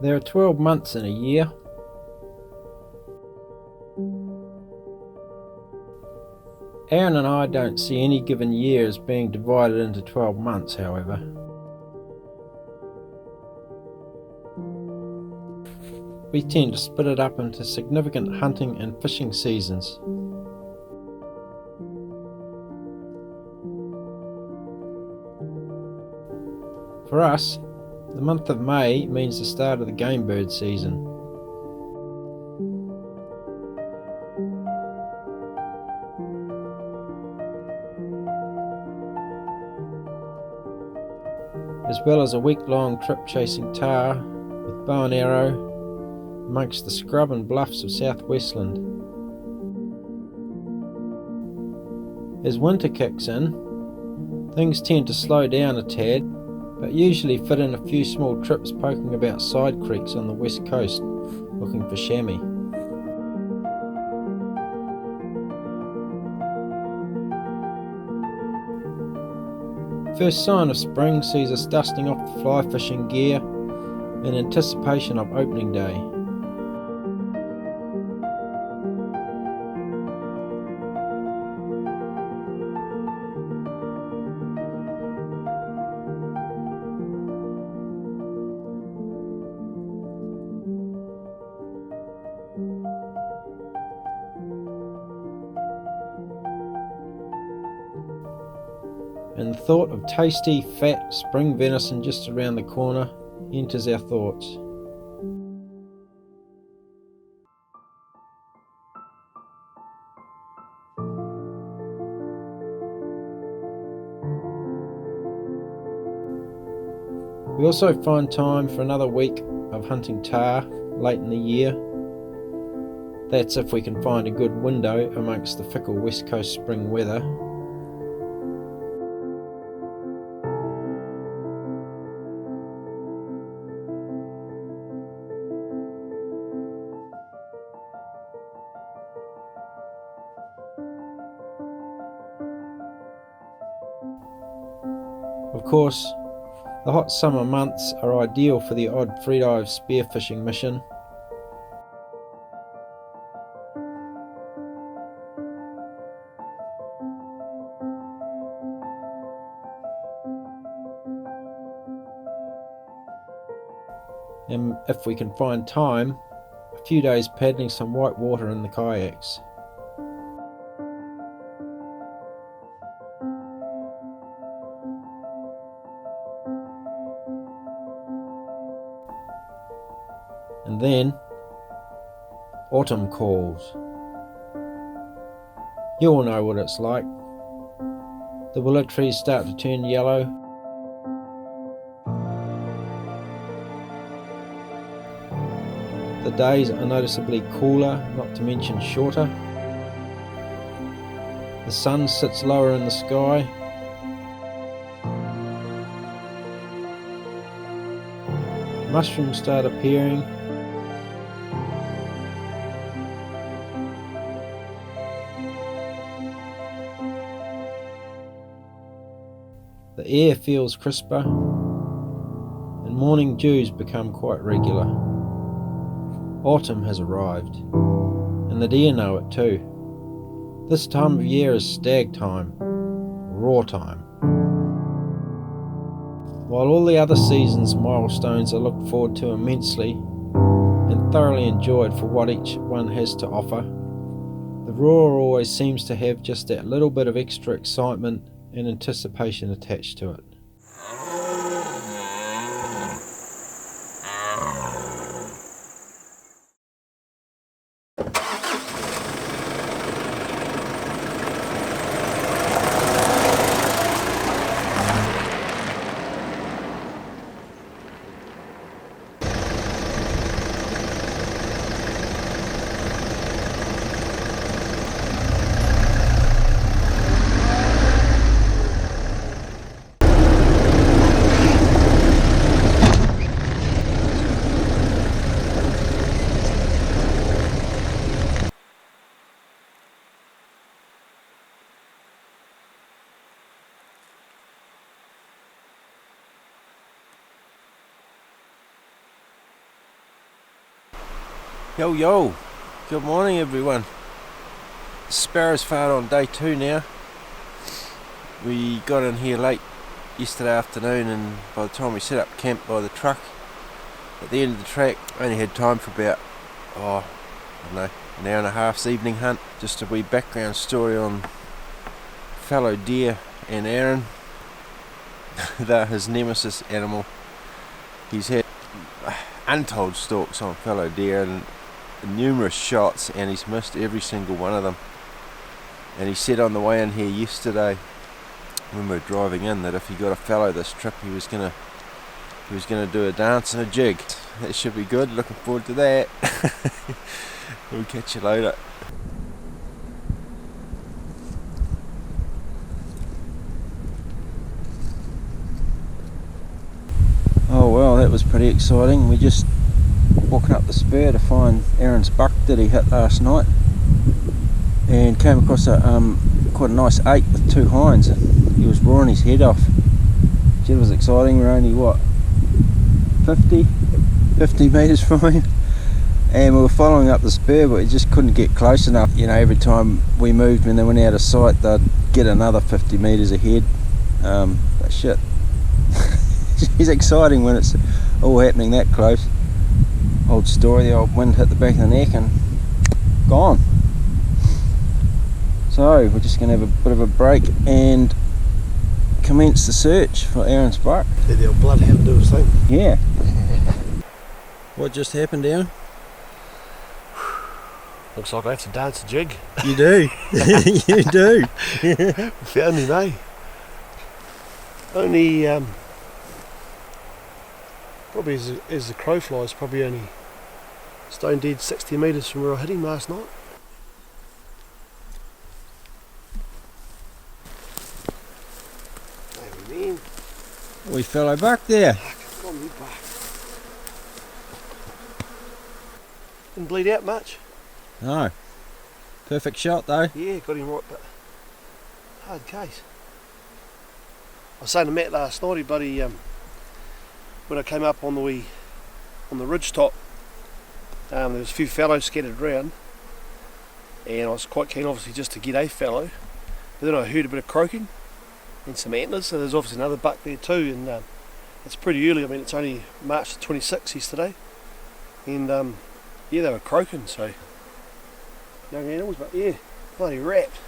There are 12 months in a year. Aaron and I don't see any given year as being divided into 12 months, however. We tend to split it up into significant hunting and fishing seasons. For us, the month of May means the start of the game bird season. As well as a week-long trip chasing tahr with bow and arrow amongst the scrub and bluffs of southwestland. As winter kicks in, things tend to slow down a tad, but usually fit in a few small trips poking about side creeks on the west coast looking for chamois. First sign of spring sees us dusting off the fly fishing gear in anticipation of opening day. And the thought of tasty, fat spring venison just around the corner enters our thoughts. We also find time for another week of hunting tahr late in the year. That's if we can find a good window amongst the fickle west coast spring weather. Of course, the hot summer months are ideal for the odd free-dive spearfishing mission. And if we can find time, a few days paddling some white water in the kayaks. And then, autumn calls. You all know what it's like. The willow trees start to turn yellow. The days are noticeably cooler, not to mention shorter. The sun sits lower in the sky. Mushrooms start appearing. The air feels crisper, and morning dews become quite regular. Autumn has arrived, and the deer know it too. This time of year is stag time, roar time. While all the other seasons' milestones are looked forward to immensely and thoroughly enjoyed for what each one has to offer, the roar always seems to have just that little bit of extra excitement and anticipation attached to it. Yo yo, good morning everyone. Sparrow's Fart on day 2 now. We got in here late yesterday afternoon, and by the time we set up camp by the truck at the end of the track, only had time for about, I don't know, an hour and a half's evening hunt. Just a wee background story on fellow deer and Aaron. They're his nemesis animal. He's had untold stalks on fellow deer and numerous shots, and he's missed every single one of them. And he said on the way in here yesterday when we were driving in that if he got a fellow this trip, he was gonna do a dance and a jig. That should be good. Looking forward to that. We'll catch you later. Oh well, that was pretty exciting. We just walking up the spur to find Aaron's buck that he hit last night, and came across a quite a nice 8 with 2 hinds. He was roaring his head off. It was exciting. We're only 50 metres from him, and we were following up the spur, but we just couldn't get close enough. You know, every time we moved, when they went out of sight, they'd get another 50 metres ahead. But shit, it's exciting when it's all happening that close. Old story, the old wind hit the back of the neck and gone. So we're just going to have a bit of a break and commence the search for Aaron's buck. Did the old bloodhound do his thing? Yeah. What just happened, Aaron? Looks like I have to dance a jig. You do. You do. Found him, eh? Only, probably as the crow flies, probably only stone dead 60 metres from where I hit him last night. There we mean. We fellow buck there. Come on, you buck. Didn't bleed out much. No. Perfect shot though. Yeah, got him right, but hard case. I was saying to Matt last night, buddy, when I came up on the ridge top, there was a few fallows scattered around, and I was quite keen obviously just to get a fallow, but then I heard a bit of croaking and some antlers, so there's obviously another buck there too, and it's pretty early. I mean, it's only March the 26th yesterday, and yeah, they were croaking, so young animals, but yeah, bloody wrapped.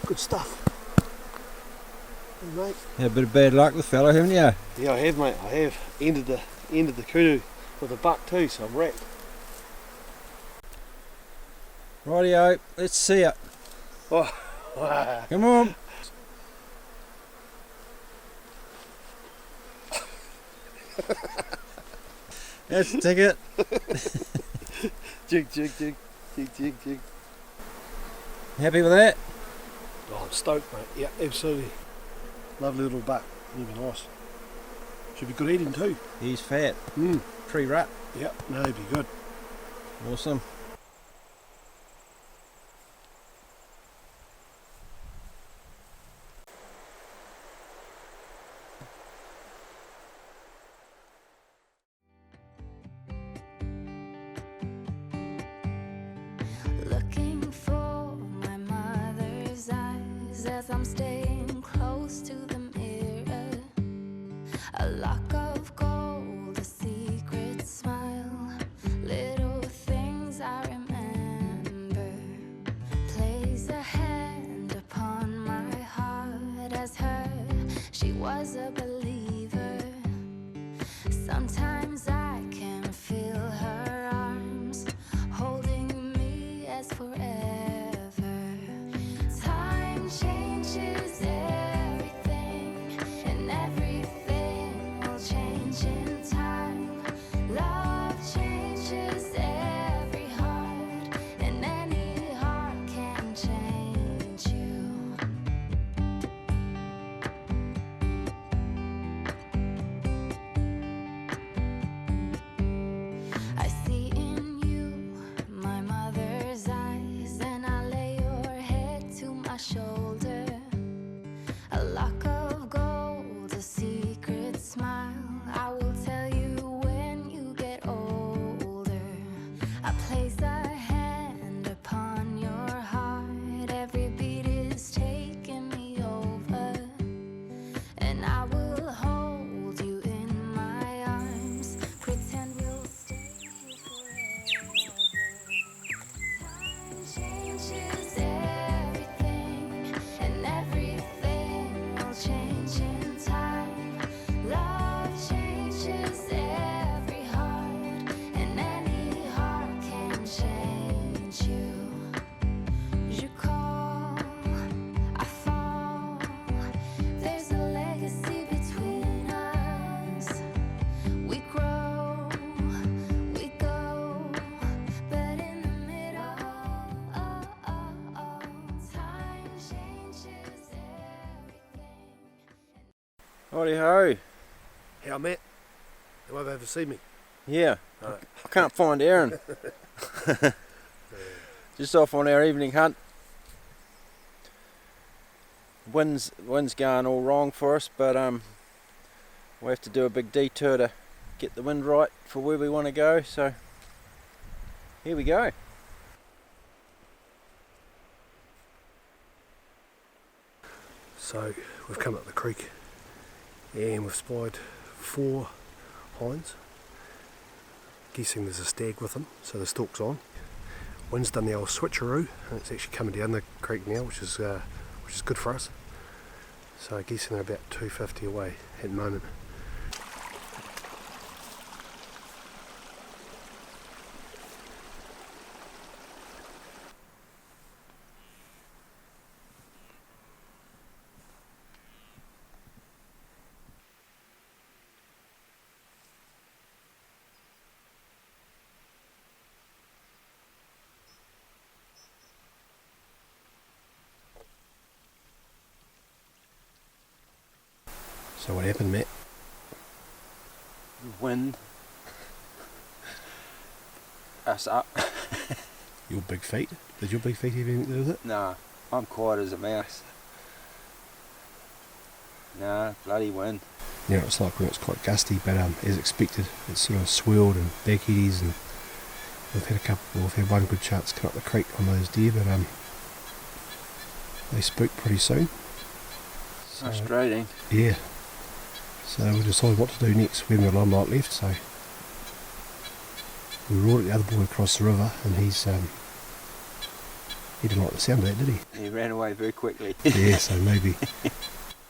Good stuff. Hey, mate. Had a bit of bad luck with fellow, haven't you? Yeah, I have, mate. I have ended the kudu with a buck too, so I'm wrapped. Rightio, let's see it. Oh, Come on. That's the ticket. Jig. Happy with that? Oh, I'm stoked, mate. Yeah, absolutely. Lovely little buck. He'll be nice. Should be good eating too. He's fat. Pre-rut. Yep, no, he'd be good. Awesome. Looking for my mother's eyes as I'm staying close to the mirror. A lock of gold, a secret smile, little things I remember. Place a hand upon my heart as her, she was a believer. Sometimes I can feel her arms holding me as forever. Time changes everything, and everything will change in time. Love changes every heart, and any heart can change you. Righty ho. How, Matt? You won't be able to see me. Yeah, No. I can't find Aaron. Just off on our evening hunt. Wind's going all wrong for us, but we have to do a big detour to get the wind right for where we want to go. So here we go. So we've come up the creek and we've spied 4 hinds. Guessing there's a stag with them, so the stalk's on. Wind's done the old switcheroo and it's actually coming down the creek now, which is good for us. So guessing they're about 250 away at the moment. So what happened, Matt? Wind us up. Your big feet? Did your big feet have anything to do with it? Nah, I'm quiet as a mouse. Nah, bloody wind. Yeah, it's like when it's quite gusty, but as expected, it's sort of swirled and back eddies, and we've had one good chance come up the creek on those deer, but they spooked pretty soon. So, Frustrating. yeah. So we decided what to do next. We haven't got a lot of light left, so we rode the other boy across the river, and he didn't like the sound of that, did he? He ran away very quickly. Yeah, so maybe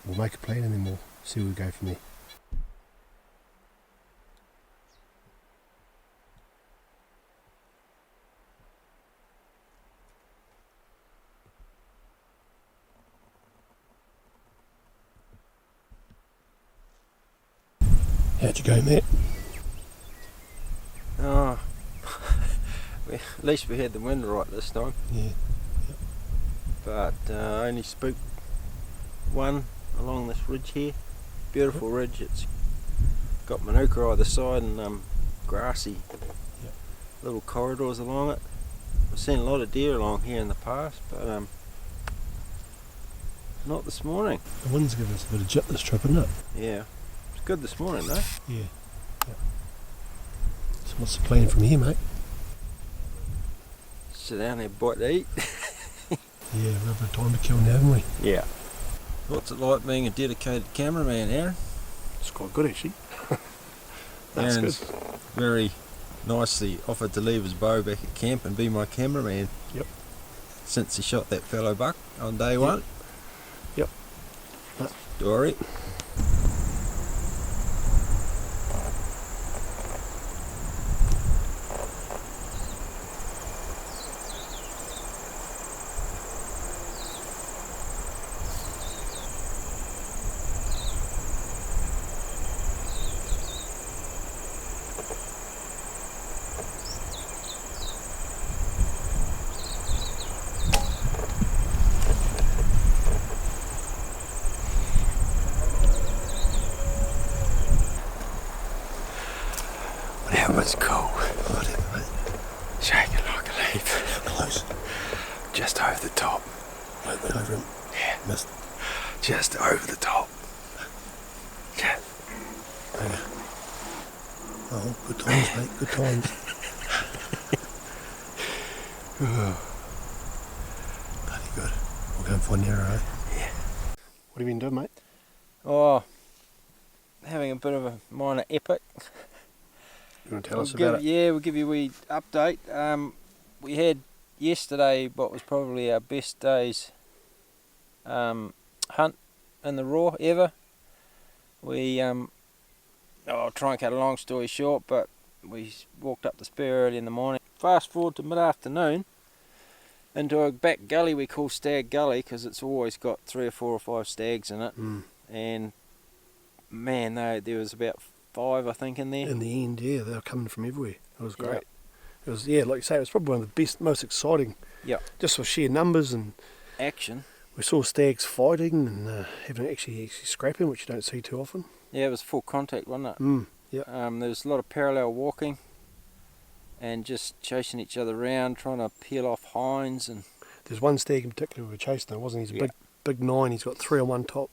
we'll make a plan and then we'll see where we go from there. How'd you go, Matt? Oh, at least we had the wind right this time. Yeah. But I only spooked one along this ridge here. Beautiful ridge. It's got manuka either side and grassy little corridors along it. I've seen a lot of deer along here in the past, but not this morning. The wind's giving us a bit of jip this trip, isn't it? Yeah, it's good this morning though. Yeah. So what's the plan from here, mate? Sit down there, bite to eat. Yeah, we've got a bit of time to kill now, haven't we? Yeah. What's it like being a dedicated cameraman, Aaron? It's quite good, actually. That's Aaron's good. very nicely offered to leave his bow back at camp and be my cameraman. Yep. Since he shot that fellow buck on day one. Yep. Dory. That was cool. Whatever, mate. Shaking like a leaf. Close. Just over the top. Went over him. Yeah. Missed. Just over the top. Yeah. Okay. Oh, good times, mate. Good times. Bloody good. We'll go and find the arrow, eh? Yeah. What have you been doing, mate? Oh, having a bit of a minor epic. You want to tell us about it? Yeah, we'll give you a wee update. We had yesterday what was probably our best day's hunt in the raw ever. I'll try and cut a long story short, but we walked up the spur early in the morning. Fast forward to mid-afternoon into a back gully we call Stag Gully because it's always got 3 or 4 or 5 stags in it. And man, there was about 5 I think in there. In the end, yeah, they were coming from everywhere. It was great. It was, yeah, like you say, it was probably one of the best, most exciting. Yep. Just for sheer numbers and Action. We saw stags fighting and having actually scrapping, which you don't see too often. Yeah, it was full contact, wasn't it? Yeah. There was a lot of parallel walking and just chasing each other around, trying to peel off hinds. And There's one stag in particular we were chasing, though, wasn't he? He's a Yeah. big 9. He's got 3 on one top.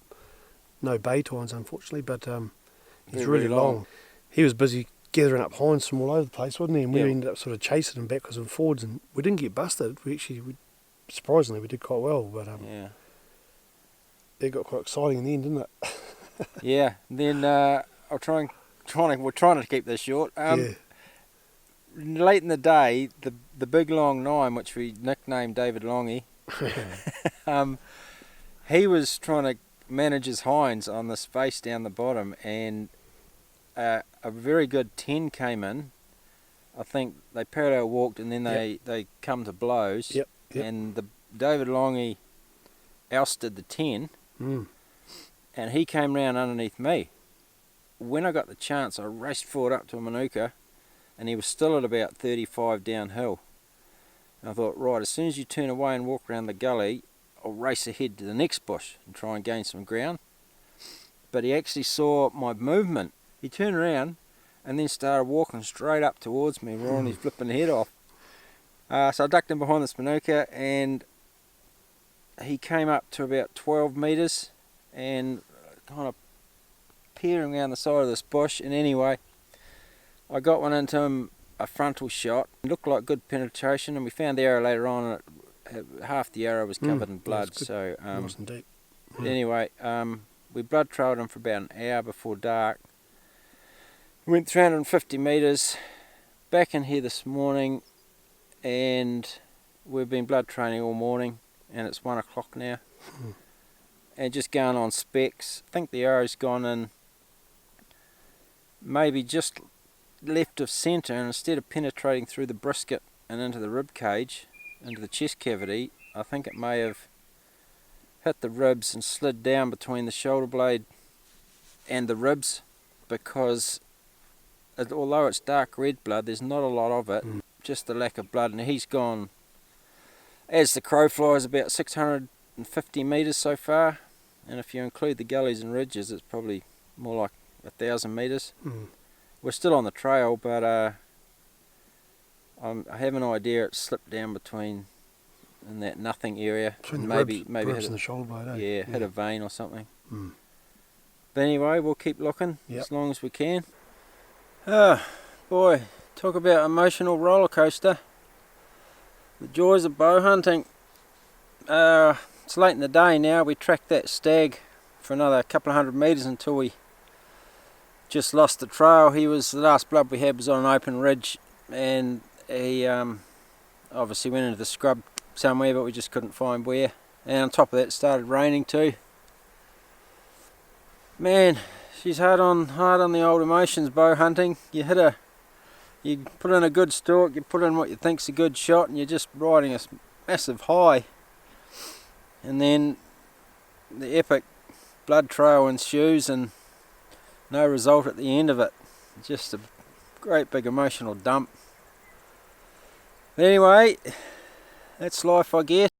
No bay tines, unfortunately, but he's Very, really very long. long. He was busy gathering up hinds from all over the place, wasn't he? And we Yeah. ended up sort of chasing him backwards and forwards, and we didn't get busted. Surprisingly, we did quite well, but yeah. it got quite exciting in the end, didn't it? Yeah. Then we're trying to keep this short. Yeah. Late in the day, the big long 9, which we nicknamed David Longy, he was trying to manage his hinds on this face down the bottom, and a very good 10 came in. I think they parallel walked, and then they come to blows. Yep. And the David Longy ousted the 10, and he came round underneath me. When I got the chance, I raced forward up to a manuka, and he was still at about 35 downhill. And I thought, right, as soon as you turn away and walk around the gully, I'll race ahead to the next bush and try and gain some ground. But he actually saw my movement. He turned around and then started walking straight up towards me, roaring his flipping head off. So I ducked him behind this manuka, and he came up to about 12 metres and kind of peering around the side of this bush. And anyway, I got one into him, a frontal shot. It looked like good penetration, and we found the arrow later on, and half the arrow was covered in blood. So Nice and deep. anyway, we blood trailed him for about an hour before dark. We went 350 metres back in here this morning, and we've been blood training all morning, and it's 1 o'clock now. And just going on specs. I think the arrow's gone in maybe just left of centre, and instead of penetrating through the brisket and into the rib cage, into the chest cavity, I think it may have hit the ribs and slid down between the shoulder blade and the ribs, because although it's dark red blood, there's not a lot of it, just the lack of blood. And he's gone, as the crow flies, about 650 metres so far, and if you include the gullies and ridges, it's probably more like 1,000 metres. We're still on the trail, but I have an idea it slipped down between in that nothing area, Between and the maybe ribs hit and the shoulder blade, eh? yeah, hit a vein or something. But anyway, we'll keep looking as long as we can. Oh boy, talk about emotional roller coaster. The joys of bow hunting. It's late in the day now. We tracked that stag for another couple of 100 metres until we just lost the trail. The last blood we had was on an open ridge, and he obviously went into the scrub somewhere, but we just couldn't find where. And on top of that, it started raining too. Man, she's hard on the old emotions, bow hunting. You put in a good stalk, you put in what you think's a good shot, and you're just riding a massive high. And then the epic blood trail ensues, and no result at the end of it. Just a great big emotional dump. But anyway, that's life, I guess.